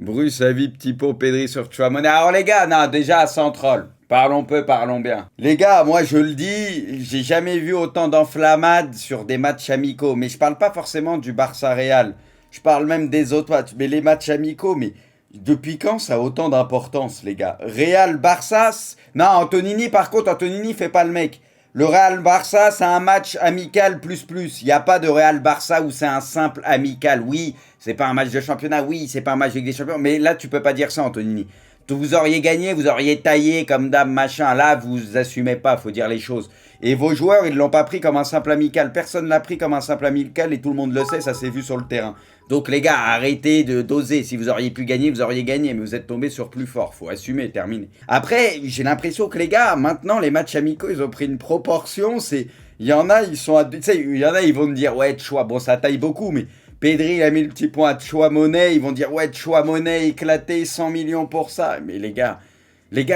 Bruce, avis, petit pot, Pedri sur Chouamoni. Alors les gars, non, déjà, sans troll. Parlons peu, parlons bien. Les gars, moi je le dis, j'ai jamais vu autant d'enflammades sur des matchs amicaux. Mais je parle pas forcément du Barça Real. Je parle même des autres matchs. Mais les matchs amicaux, mais depuis quand ça a autant d'importance, les gars? Real Barça, non, Antonini, par contre, Antonini fait pas le mec. Le Real Barça, c'est un match amical plus plus. Il n'y a pas de Real Barça où c'est un simple amical. Oui, c'est pas un match de championnat. Oui, c'est pas un match avec des champions. Mais là, tu peux pas dire ça, Antonini. Vous auriez gagné, vous auriez taillé comme dame machin. Là, vous assumez pas, faut dire les choses. Et vos joueurs, ils l'ont pas pris comme un simple amical. Personne l'a pris comme un simple amical et tout le monde le sait, ça s'est vu sur le terrain. Donc les gars, arrêtez de doser. Si vous auriez pu gagner, vous auriez gagné. Mais vous êtes tombé sur plus fort. Faut assumer, terminer. Après, j'ai l'impression que les gars, maintenant, les matchs amicaux, ils ont pris une proportion. Il y en a, ils sont... Tu sais, il y en a, ils vont me dire, ouais, Choix, bon, ça taille beaucoup, mais... Pedri, il a mis le petit point à Chouamoni. Ils vont dire, ouais, Chouamoni éclaté, 100 millions pour ça. Mais les gars,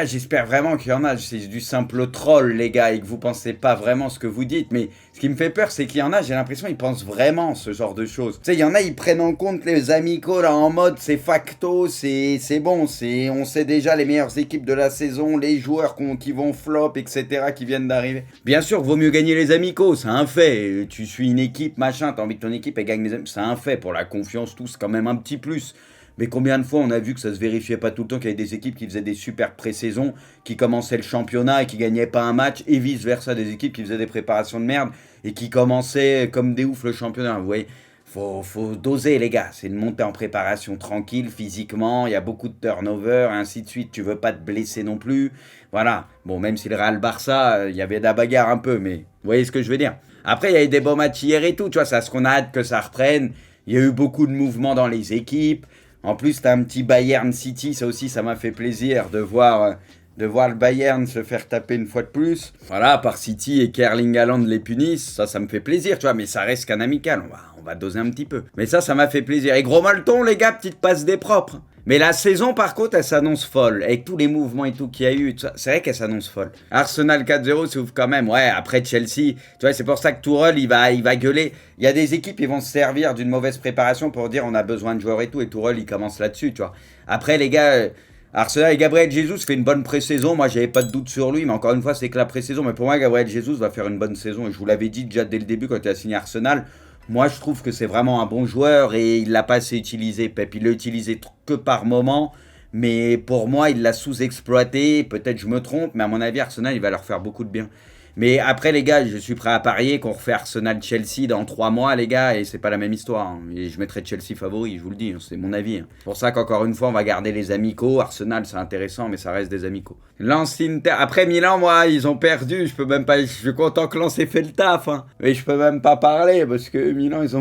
j'espère vraiment qu'il y en a. C'est du simple troll, les gars, et que vous pensez pas vraiment ce que vous dites. Mais ce qui me fait peur, c'est qu'il y en a, j'ai l'impression, ils pensent vraiment ce genre de choses. Tu sais, il y en a, ils prennent en compte les amicaux, là, en mode, c'est facto, c'est bon, on sait déjà les meilleures équipes de la saison, les joueurs qui vont flop, etc., qui viennent d'arriver. Bien sûr, vaut mieux gagner les amicaux, c'est un fait. Tu suis une équipe, machin, t'as envie que ton équipe, elle gagne les amicaux, c'est un fait. Pour la confiance, tout, c'est quand même un petit plus. Mais combien de fois on a vu que ça se vérifiait pas tout le temps, qu'il y avait des équipes qui faisaient des super pré-saisons, qui commençaient le championnat et qui gagnaient pas un match, et vice-versa, des équipes qui faisaient des préparations de merde et qui commençaient comme des oufs le championnat. Vous voyez, faut doser les gars, c'est une montée en préparation tranquille, physiquement, il y a beaucoup de turnover, et ainsi de suite, tu veux pas te blesser non plus. Voilà, bon, même si le Real Barça, il y avait de la bagarre un peu, mais vous voyez ce que je veux dire. Après, il y a eu des beaux matchs hier et tout, tu vois, c'est à ce qu'on a hâte que ça reprenne. Il y a eu beaucoup de mouvements dans les équipes. En plus, t'as un petit Bayern City, ça aussi, ça m'a fait plaisir de voir le Bayern se faire taper une fois de plus. Voilà, par City et qu'Erling Haaland les punissent, ça me fait plaisir, tu vois, mais ça reste qu'un amical, on va doser un petit peu. Mais ça m'a fait plaisir. Et gros molleton, les gars, petite passe des propres. Mais la saison, par contre, elle s'annonce folle. Avec tous les mouvements et tout qu'il y a eu, c'est vrai qu'elle s'annonce folle. Arsenal 4-0, c'est ouf quand même. Ouais, après Chelsea, tu vois, c'est pour ça que Tourelle, il va gueuler. Il y a des équipes qui vont se servir d'une mauvaise préparation pour dire on a besoin de joueurs et tout. Et Tourelle, il commence là-dessus, tu vois. Après, les gars, Arsenal et Gabriel Jesus fait une bonne pré-saison. Moi, j'avais pas de doute sur lui, mais encore une fois, c'est que la pré-saison. Mais pour moi, Gabriel Jesus va faire une bonne saison. Et je vous l'avais dit déjà dès le début quand il a signé Arsenal. Moi, je trouve que c'est vraiment un bon joueur et il l'a pas assez utilisé, Pep. Il l'a utilisé que par moment, mais pour moi, il l'a sous-exploité. Peut-être je me trompe, mais à mon avis, Arsenal, il va leur faire beaucoup de bien. Mais après, les gars, je suis prêt à parier qu'on refait Arsenal-Chelsea dans 3 mois, les gars, et c'est pas la même histoire. Hein. Et je mettrai Chelsea favori, je vous le dis, hein, c'est mon avis. Hein. C'est pour ça qu'encore une fois, on va garder les amicaux. Arsenal, c'est intéressant, mais ça reste des amicaux. Lens Inter. Après Milan, moi, ils ont perdu. Je peux même pas. Je suis content que Lens ait fait le taf. Hein. Mais je peux même pas parler parce que Milan, ils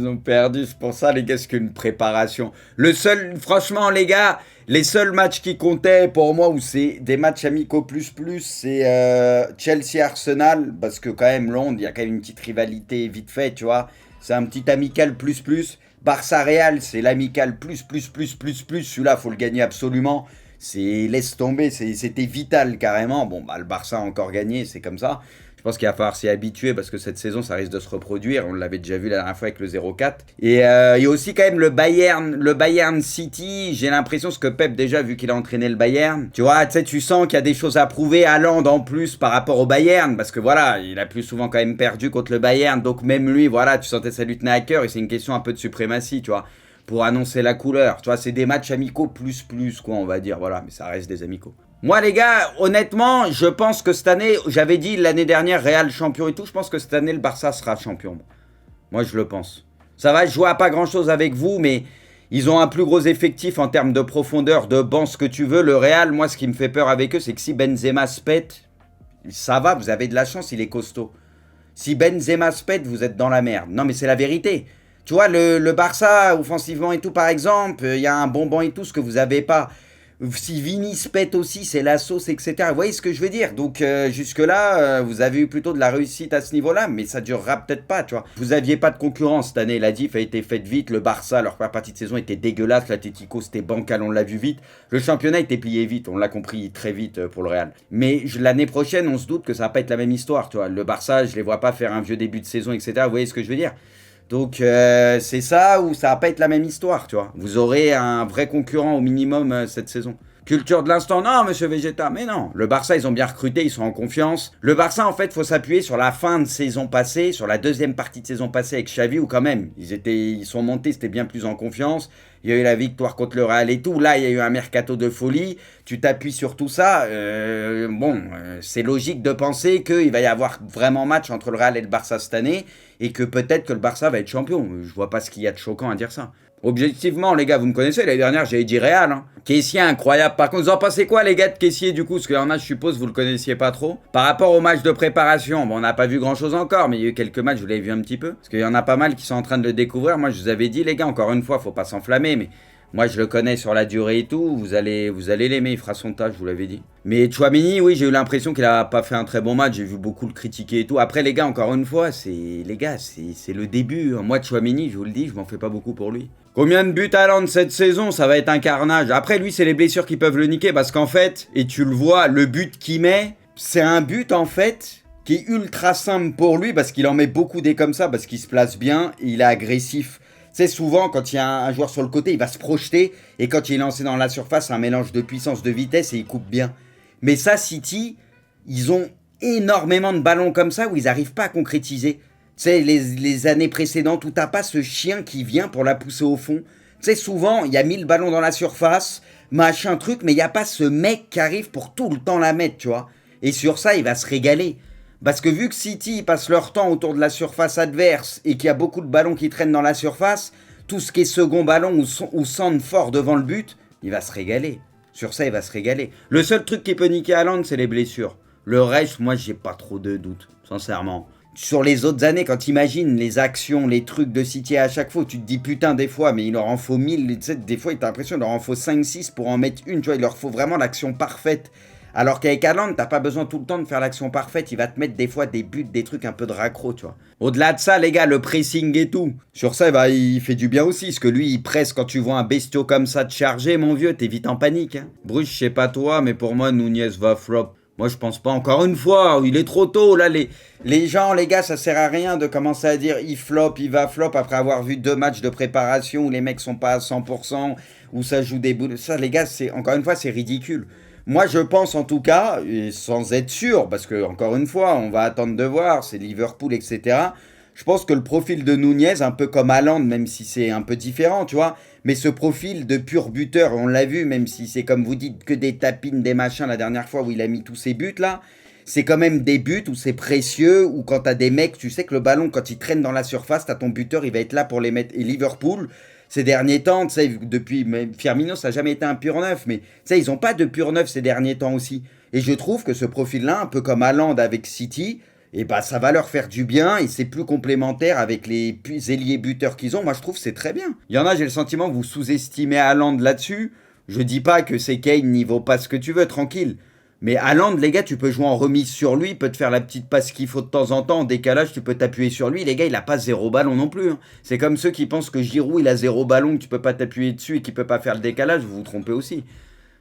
ont perdu. C'est pour ça, les gars, c'est qu'une préparation. Franchement, les gars, les seuls matchs qui comptaient pour moi, où c'est des matchs amicaux plus, c'est Chelsea-Arsenal. Parce que quand même, Londres, il y a quand même une petite rivalité vite fait, tu vois. C'est un petit amical plus. Barça-Real, c'est l'amical plus. Celui-là, faut le gagner absolument. Laisse tomber, c'était vital carrément. Bon, bah, le Barça a encore gagné, c'est comme ça. Je pense qu'il va falloir s'y habituer parce que cette saison, ça risque de se reproduire. On l'avait déjà vu la dernière fois avec le 0-4. Et il y a aussi quand même le Bayern City. J'ai l'impression, ce que Pep, déjà, vu qu'il a entraîné le Bayern, tu vois, tu sais, tu sens qu'il y a des choses à prouver. Haaland en plus par rapport au Bayern, parce que voilà, il a plus souvent quand même perdu contre le Bayern. Donc même lui, voilà, tu sentais ça lui tenait à cœur. Et c'est une question un peu de suprématie, tu vois, pour annoncer la couleur. Tu vois, c'est des matchs amicaux plus, quoi, on va dire. Voilà, mais ça reste des amicaux. Moi, les gars, honnêtement, je pense que cette année, j'avais dit l'année dernière, Real champion et tout, je pense que cette année, le Barça sera champion. Moi, je le pense. Ça va, je joue à pas grand-chose avec vous, mais ils ont un plus gros effectif en termes de profondeur, de banc, ce que tu veux. Le Real, moi, ce qui me fait peur avec eux, c'est que si Benzema se pète, ça va, vous avez de la chance, il est costaud. Si Benzema se pète, vous êtes dans la merde. Non, mais c'est la vérité. Tu vois, le Barça, offensivement et tout, par exemple, il y a un bon banc et tout, ce que vous n'avez pas. Si Vini se pète aussi, c'est la sauce, etc. Vous voyez ce que je veux dire? Donc jusque-là, vous avez eu plutôt de la réussite à ce niveau-là, mais ça durera peut-être pas, tu vois. Vous aviez pas de concurrence cette année, la diff a été faite vite, le Barça, leur première partie de saison était dégueulasse, l'Atlético c'était bancal, on l'a vu vite. Le championnat était plié vite, on l'a compris très vite pour le Real. Mais l'année prochaine, on se doute que ça va pas être la même histoire, tu vois. Le Barça, je les vois pas faire un vieux début de saison, etc. Vous voyez ce que je veux dire? Donc c'est ça ou ça va pas être la même histoire, tu vois. Vous aurez un vrai concurrent au minimum cette saison. Culture de l'instant, non, monsieur Vegeta, mais non. Le Barça, ils ont bien recruté, ils sont en confiance. Le Barça, en fait, faut s'appuyer sur la fin de saison passée, sur la deuxième partie de saison passée avec Xavi, où quand même, ils sont montés, c'était bien plus en confiance. Il y a eu la victoire contre le Real et tout. Là, il y a eu un mercato de folie. Tu t'appuies sur tout ça. C'est logique de penser qu'il va y avoir vraiment match entre le Real et le Barça cette année et que peut-être que le Barça va être champion. Je vois pas ce qu'il y a de choquant à dire ça. Objectivement, les gars, vous me connaissez, l'année dernière, j'avais dit Real. Hein. Caissier, incroyable. Par contre, vous en pensez quoi, les gars de Caissier, du coup? Parce qu'il y en a, je suppose, vous le connaissiez pas trop. Par rapport au match de préparation, bon, on n'a pas vu grand-chose encore, mais il y a eu quelques matchs, vous l'avez vu un petit peu. Parce qu'il y en a pas mal qui sont en train de le découvrir. Moi, je vous avais dit, les gars, encore une fois, faut pas s'enflammer, mais moi, je le connais sur la durée et tout. Vous allez l'aimer, il fera son tas, je vous l'avais dit. Mais Tchouaméni, oui, j'ai eu l'impression qu'il a pas fait un très bon match. J'ai vu beaucoup le critiquer et tout. Après, les gars, encore une fois, c'est le début. Moi, Tchouaméni, je vous le dis, je m'en fais pas beaucoup pour lui. Combien de buts Haaland cette saison? Ça va être un carnage. Après, lui, c'est les blessures qui peuvent le niquer parce qu'en fait, et tu le vois, le but qu'il met, c'est un but en fait qui est ultra simple pour lui parce qu'il en met beaucoup des comme ça parce qu'il se place bien, il est agressif. C'est souvent quand il y a un joueur sur le côté, il va se projeter et quand il est lancé dans la surface, c'est un mélange de puissance, de vitesse et il coupe bien. Mais ça, City, ils ont énormément de ballons comme ça où ils n'arrivent pas à concrétiser. Tu sais, les années précédentes où t'as pas ce chien qui vient pour la pousser au fond. Tu sais, souvent, il y a 1000 ballons dans la surface, machin truc, mais il n'y a pas ce mec qui arrive pour tout le temps la mettre, tu vois. Et sur ça, il va se régaler. Parce que vu que City passe leur temps autour de la surface adverse et qu'il y a beaucoup de ballons qui traînent dans la surface, tout ce qui est second ballon ou centre fort devant le but, il va se régaler. Sur ça, il va se régaler. Le seul truc qui peut niquer Haaland, c'est les blessures. Le reste, moi, j'ai pas trop de doutes, sincèrement. Sur les autres années, quand tu imagines les actions, les trucs de City à chaque fois, tu te dis putain des fois, mais il leur en faut 1000, tu sais, des fois, t'as l'impression qu'il leur en faut 5-6 pour en mettre une, tu vois, il leur faut vraiment l'action parfaite. Alors qu'avec Haaland, t'as pas besoin tout le temps de faire l'action parfaite, il va te mettre des fois des buts, des trucs un peu de raccro, tu vois. Au-delà de ça, les gars, le pressing et tout, sur ça, bah, il fait du bien aussi, parce que lui, il presse quand tu vois un bestiau comme ça te charger, mon vieux, t'es vite en panique. Hein. Bruce, je sais pas toi, mais pour moi, Nunez va flop. Moi, je pense pas. Encore une fois, il est trop tôt. Là, les gens, les gars, ça sert à rien de commencer à dire il flop, il va flop après avoir vu 2 matchs de préparation où les mecs sont pas à 100%, où ça joue des boules. Ça, les gars, encore une fois, c'est ridicule. Moi, je pense en tout cas, et sans être sûr, parce que encore une fois, on va attendre de voir, c'est Liverpool, etc. Je pense que le profil de Nunez, un peu comme Haaland, même si c'est un peu différent, tu vois, mais ce profil de pur buteur, on l'a vu, même si c'est comme vous dites que des tapines, des machins la dernière fois où il a mis tous ses buts là, c'est quand même des buts où c'est précieux, où quand t'as des mecs, tu sais que le ballon, quand il traîne dans la surface, t'as ton buteur, il va être là pour les mettre. Et Liverpool, ces derniers temps, tu sais, depuis Firmino, ça n'a jamais été un pur neuf, mais tu sais, ils n'ont pas de pur neuf ces derniers temps aussi. Et je trouve que ce profil-là, un peu comme Haaland avec City, et bah ça va leur faire du bien et c'est plus complémentaire avec les ailiers buteurs qu'ils ont. Moi je trouve que c'est très bien. Il y en a, j'ai le sentiment que vous sous-estimez Haaland là-dessus. Je dis pas que c'est Kane, n'y vaut pas ce que tu veux, tranquille. Mais Haaland, les gars, tu peux jouer en remise sur lui, il peut te faire la petite passe qu'il faut de temps en temps, en décalage, tu peux t'appuyer sur lui. Les gars, il a pas 0 ballon non plus. Hein. C'est comme ceux qui pensent que Giroud, il a 0 ballon, que tu peux pas t'appuyer dessus et qu'il peut pas faire le décalage, vous vous trompez aussi.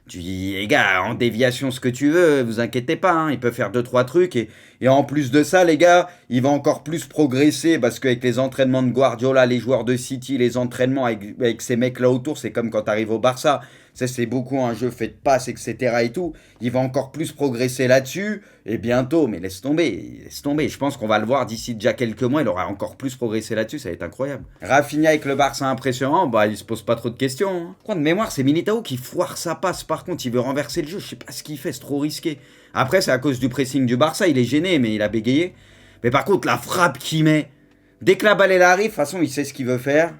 Tu dis, les gars, en déviation, ce que tu veux, vous inquiétez pas, hein, il peut faire 2-3 trucs. Et en plus de ça, les gars, il va encore plus progresser parce qu'avec les entraînements de Guardiola, les joueurs de City, les entraînements avec ces mecs-là autour, c'est comme quand tu arrives au Barça. Ça, c'est beaucoup un jeu fait de passes, etc. et tout. Il va encore plus progresser là-dessus. Et bientôt, mais laisse tomber, laisse tomber. Je pense qu'on va le voir d'ici déjà quelques mois. Il aura encore plus progressé là-dessus. Ça va être incroyable. Rafinha avec le Barça impressionnant, bah, il se pose pas trop de questions. Hein. Quoi de mémoire, c'est Militao qui foire sa passe. Par contre, il veut renverser le jeu. Je sais pas ce qu'il fait, c'est trop risqué. Après, c'est à cause du pressing du Barça. Il est gêné, mais il a bégayé. Mais par contre, la frappe qu'il met, dès que la balle elle arrive, de toute façon, il sait ce qu'il veut faire.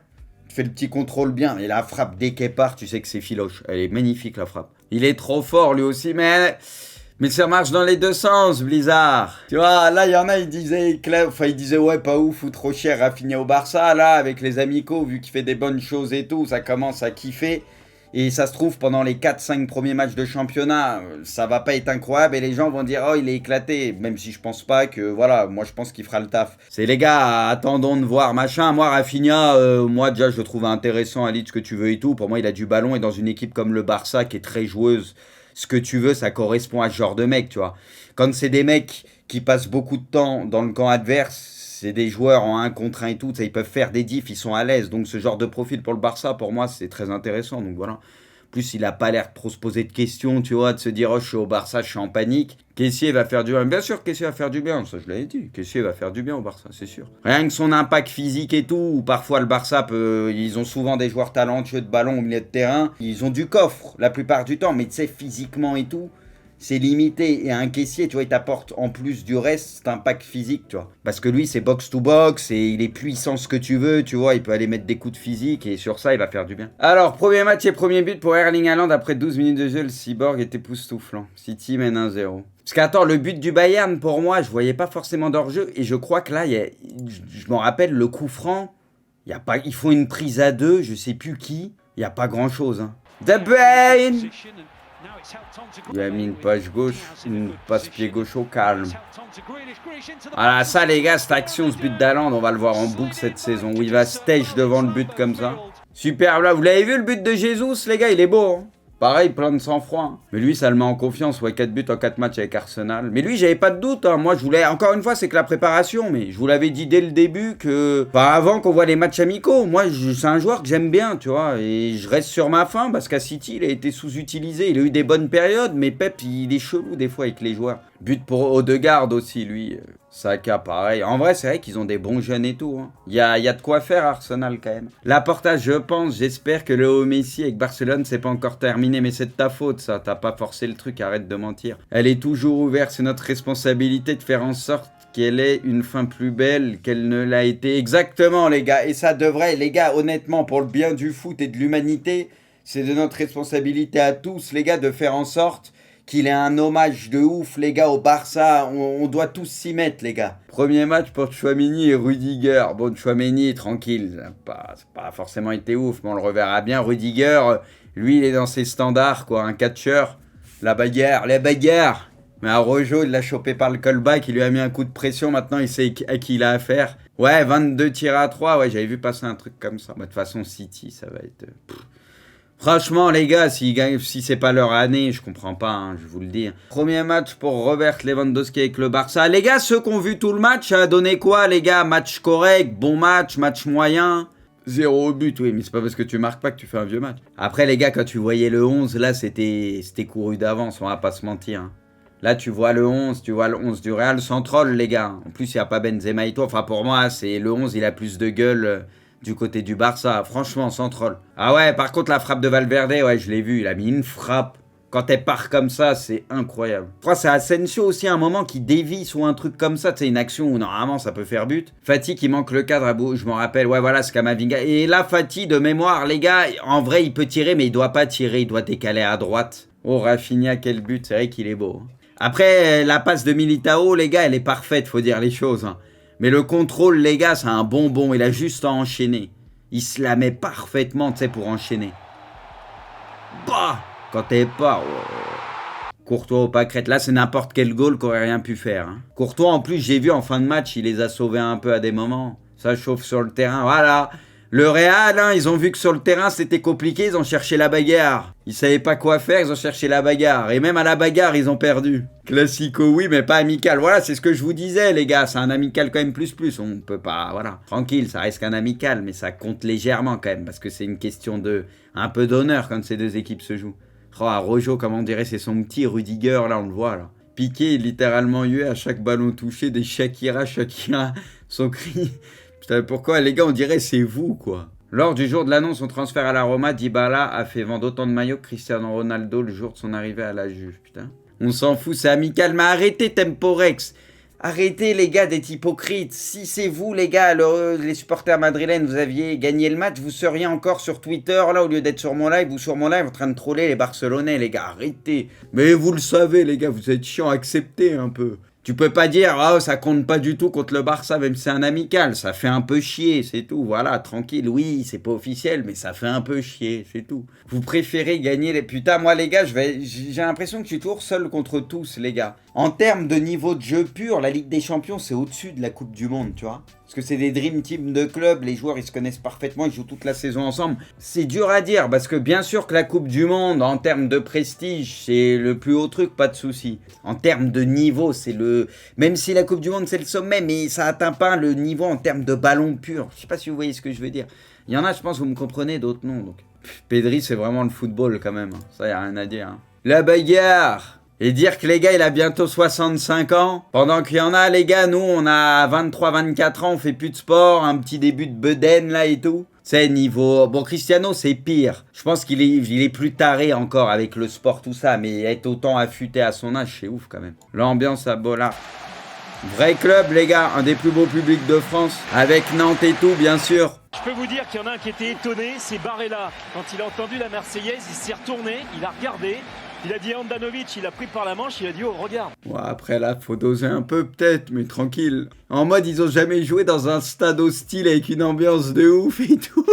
Fait le petit contrôle bien. Et la frappe, dès qu'elle part, tu sais que c'est filoche. Elle est magnifique, la frappe. Il est trop fort, lui aussi, mais ça marche dans les deux sens, Blizzard. Tu vois, là, il y en a, ils disaient, ouais, pas ouf ou trop cher Rafinha au Barça. Là, avec les amicaux, vu qu'il fait des bonnes choses et tout, ça commence à kiffer. Et ça se trouve, pendant les 4-5 premiers matchs de championnat, ça va pas être incroyable et les gens vont dire « Oh, il est éclaté », même si je pense pas que, voilà, moi je pense qu'il fera le taf. C'est les gars, attendons de voir, machin. Moi, Rafinha, moi déjà, je le trouve intéressant, à ce que tu veux et tout. Pour moi, il a du ballon et dans une équipe comme le Barça, qui est très joueuse, ce que tu veux, ça correspond à ce genre de mec, tu vois. Quand c'est des mecs qui passent beaucoup de temps dans le camp adverse, c'est des joueurs en 1 contre 1 et tout, ça, ils peuvent faire des diffs, ils sont à l'aise. Donc ce genre de profil pour le Barça, pour moi, c'est très intéressant. Donc voilà. Plus, il a pas l'air de trop se poser de questions, tu vois, de se dire, oh, je suis au Barça, je suis en panique. Kessié va faire du bien. Bien sûr, Kessié va faire du bien, ça je l'avais dit. Kessié va faire du bien au Barça, c'est sûr. Rien que son impact physique et tout, où parfois le Barça peut. Ils ont souvent des joueurs talentueux de ballon au milieu de terrain. Ils ont du coffre la plupart du temps, mais tu sais, physiquement et tout. C'est limité. Et un caissier, tu vois, il t'apporte en plus du reste cet impact physique, tu vois. Parce que lui, c'est box to box et il est puissant ce que tu veux, tu vois. Il peut aller mettre des coups de physique et sur ça, il va faire du bien. Alors, premier match et premier but pour Erling Haaland. Après 12 minutes de jeu, le Cyborg était époustouflant. City mène 1-0. Parce qu'attends, le but du Bayern, pour moi, je voyais pas forcément d'hors-jeu. Et je crois que là, je m'en rappelle, le coup franc, ils font une prise à 2, je sais plus qui. Il n'y a pas grand-chose. Hein. De Bruyne. Il a mis une passe gauche, une passe pied gauche au calme. Voilà, ça les gars, cette action, ce but d'Haaland, on va le voir en boucle cette saison, où il va stage devant le but comme ça. Superbe là, vous l'avez vu le but de Jesus, les gars, il est beau. Hein. Pareil, plein de sang-froid. Hein. Mais lui, ça le met en confiance. Ouais, 4 buts en 4 matchs avec Arsenal. Mais lui, j'avais pas de doute. Hein. Moi, je voulais... Encore une fois, c'est que la préparation. Mais je vous l'avais dit dès le début que... Enfin, avant qu'on voit les matchs amicaux. Moi, c'est un joueur que j'aime bien, tu vois. Et je reste sur ma faim parce qu'à City, il a été sous-utilisé. Il a eu des bonnes périodes. Mais Pep, il est chelou des fois avec les joueurs. But pour Odegaard aussi, lui. Saka, pareil. En vrai, c'est vrai qu'ils ont des bons jeunes et tout. Hein. Il y a de quoi faire à Arsenal quand même. Laporta, je pense, j'espère que le haut Messi avec Barcelone, c'est pas encore terminé. Mais c'est de ta faute, ça. T'as pas forcé le truc, arrête de mentir. Elle est toujours ouverte. C'est notre responsabilité de faire en sorte qu'elle ait une fin plus belle qu'elle ne l'a été. Exactement, les gars. Et ça devrait, les gars, honnêtement, pour le bien du foot et de l'humanité, c'est de notre responsabilité à tous, les gars, de faire en sorte qu'il ait un hommage de ouf, les gars, au Barça. On doit tous s'y mettre, les gars. Premier match pour Tchouaméni et Rudiger. Bon, Tchouaméni, tranquille. C'est pas forcément été ouf, mais on le reverra bien. Rudiger, lui, il est dans ses standards, quoi. Un catcheur. La bagarre. Mais à Rojo, il l'a chopé par le callback. Il lui a mis un coup de pression. Maintenant, il sait à qui il a affaire. Ouais, 22 tirs à 3. Ouais, j'avais vu passer un truc comme ça. Bah, de toute façon, City, ça va être... Franchement, les gars, si c'est pas leur année, je comprends pas, hein, je vous le dis. Premier match pour Robert Lewandowski avec le Barça. Les gars, ceux qui ont vu tout le match, ça a donné quoi, les gars? Match correct, bon match moyen. 0 but, oui, mais c'est pas parce que tu marques pas que tu fais un vieux match. Après, les gars, quand tu voyais le 11, là, c'était couru d'avance, on va pas se mentir. Hein. Là, tu vois le 11 du Real sans troll, les gars. En plus, il n'y a pas Benzema et tout. Enfin, pour moi, c'est le 11, il a plus de gueule... du côté du Barça, franchement, sans troll. Ah ouais, par contre, la frappe de Valverde, ouais, je l'ai vu, il a mis une frappe. Quand elle part comme ça, c'est incroyable. Je crois que c'est Asensio aussi, à un moment, qui dévie sur un truc comme ça. C'est une action où, normalement, ça peut faire but. Fati qui manque le cadre, je m'en rappelle. Ouais, voilà, c'est Kamavinga. Et là, Fati, de mémoire, les gars, en vrai, il peut tirer, mais il doit pas tirer. Il doit décaler à droite. Oh, Rafinha, quel but. C'est vrai qu'il est beau. Après, la passe de Militao, les gars, elle est parfaite, faut dire les choses. Hein. Mais le contrôle, les gars, c'est un bonbon. Il a juste à enchaîner. Il se la met parfaitement, tu sais, pour enchaîner. Bah, quand t'es pas... Oh. Courtois au pâquerette. Là, c'est n'importe quel goal qu'aurait rien pu faire. Hein. Courtois, en plus, j'ai vu en fin de match, il les a sauvés un peu à des moments. Ça chauffe sur le terrain. Voilà. Le Real, hein, ils ont vu que sur le terrain, c'était compliqué. Ils ont cherché la bagarre. Ils savaient pas quoi faire, ils ont cherché la bagarre. Et même à la bagarre, ils ont perdu. Classico, oui, mais pas amical. Voilà, c'est ce que je vous disais, les gars. C'est un amical quand même plus. On peut pas... Voilà. Tranquille, ça reste qu'un amical, mais ça compte légèrement quand même. Parce que c'est une question de... Un peu d'honneur quand ces deux équipes se jouent. Oh, à Rojo, comment on dirait, c'est son petit Rudiger, là, on le voit, là. Piqué, littéralement hué à chaque ballon touché. Des Shakira, son cri... Putain, pourquoi, les gars, on dirait c'est vous, quoi. Lors du jour de l'annonce, son transfert à la Roma, Dybala a fait vendre autant de maillots que Cristiano Ronaldo le jour de son arrivée à la Juve, putain. On s'en fout, c'est amical, mais arrêtez Temporex. Arrêtez, les gars, d'être hypocrites. Si c'est vous, les gars, les supporters madrilènes, vous aviez gagné le match, vous seriez encore sur Twitter, là, au lieu d'être sur mon live, ou sur mon live en train de troller les Barcelonais, les gars, arrêtez. Mais vous le savez, les gars, vous êtes chiants, acceptez un peu. Tu peux pas dire, oh, ça compte pas du tout contre le Barça, même si c'est un amical. Ça fait un peu chier, c'est tout. Voilà, tranquille. Oui, c'est pas officiel, mais ça fait un peu chier, c'est tout. Vous préférez gagner les... Putain, moi, les gars, j'ai l'impression que je suis toujours seul contre tous, les gars. En termes de niveau de jeu pur, la Ligue des Champions, c'est au-dessus de la Coupe du Monde, tu vois. Parce que c'est des Dream Team de clubs, les joueurs, ils se connaissent parfaitement, ils jouent toute la saison ensemble. C'est dur à dire, parce que bien sûr que la Coupe du Monde, en termes de prestige, c'est le plus haut truc, pas de souci. En termes de niveau, c'est le... Même si la Coupe du Monde, c'est le sommet, mais ça atteint pas le niveau en termes de ballon pur. Je sais pas si vous voyez ce que je veux dire. Il y en a, je pense, vous me comprenez, d'autres non. Donc. Pedri, c'est vraiment le football, quand même. Ça, y a rien à dire. Hein. La bagarre. Et dire que les gars, il a bientôt 65 ans, pendant qu'il y en a, les gars, nous, on a 23-24 ans, on fait plus de sport, un petit début de bedaine, là, et tout. C'est niveau... Bon, Cristiano, c'est pire. Je pense qu'il est plus taré encore avec le sport, tout ça, mais être autant affûté à son âge, c'est ouf, quand même. L'ambiance à Bollard. Vrai club, les gars, un des plus beaux publics de France, avec Nantes et tout, bien sûr. Je peux vous dire qu'il y en a un qui était étonné, c'est Barella. Quand il a entendu la Marseillaise, il s'est retourné, il a regardé. Il a dit Handanovic, il a pris par la manche, il a dit oh regarde. Ouais, après là, faut doser un peu peut-être, mais tranquille. En mode, ils ont jamais joué dans un stade hostile avec une ambiance de ouf et tout.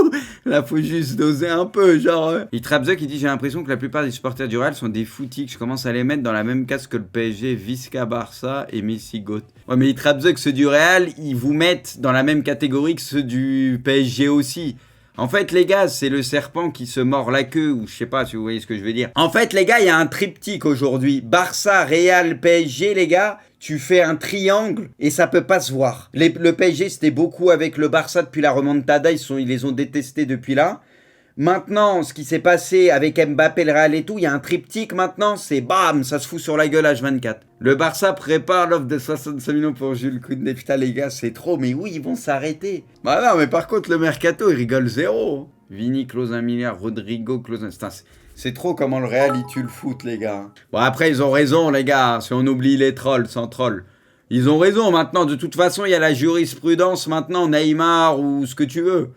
Là, faut juste doser un peu, genre... Itrabzek, il dit, j'ai l'impression que la plupart des supporters du Real sont des foutis, que je commence à les mettre dans la même case que le PSG, Visca Barça et Messi Goat. Ouais, mais Itrabzek, ceux du Real, ils vous mettent dans la même catégorie que ceux du PSG aussi. En fait, les gars, c'est le serpent qui se mord la queue, ou je sais pas si vous voyez ce que je veux dire. En fait, les gars, il y a un triptyque aujourd'hui. Barça, Real, PSG, les gars, tu fais un triangle et ça peut pas se voir. Le PSG, c'était beaucoup avec le Barça depuis la remontada, ils les ont détestés depuis là. Maintenant, ce qui s'est passé avec Mbappé, le Real et tout, il y a un triptyque maintenant, c'est bam, ça se fout sur la gueule H24. Le Barça prépare l'offre de 65 millions pour Jules Koundé. Putain les gars, c'est trop, mais oui, ils vont s'arrêter. Bah non, mais par contre, le Mercato, il rigole zéro. Vini close 1 milliard, Rodrigo close 1... Putain, c'est trop comment le Real, il tue le foot, les gars. Bon, après, ils ont raison, les gars, si on oublie les trolls, sans trolls. Ils ont raison, maintenant, de toute façon, il y a la jurisprudence, maintenant, Neymar ou ce que tu veux.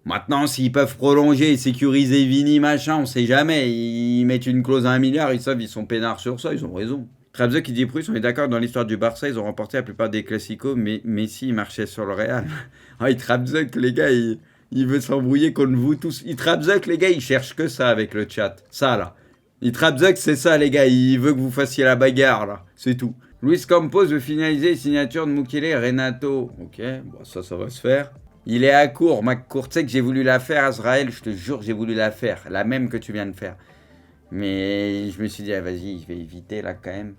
Maintenant, s'ils peuvent prolonger et sécuriser Vini, machin, on sait jamais. Ils mettent une clause à 1 milliard, ils savent, ils sont peinards sur ça, ils ont raison. Trabzek qui dit Prusse, on est d'accord, dans l'histoire du Barça, ils ont remporté la plupart des classicos, mais Messi il marchait sur le Real. Ah, Trabzek, les gars, il veut s'embrouiller contre vous tous. Trabzek, les gars, il cherche que ça avec le chat. Ça, là. Trabzek, c'est ça, les gars, il veut que vous fassiez la bagarre, là. C'est tout. Luis Campos veut finaliser les signatures de Mukele et Renato. Ok, bon, ça va se faire. Il est à court, McCourt, tu sais que j'ai voulu la faire, Azrael, je te jure, j'ai voulu la faire, la même que tu viens de faire. Mais je me suis dit, ah, vas-y, je vais éviter là quand même.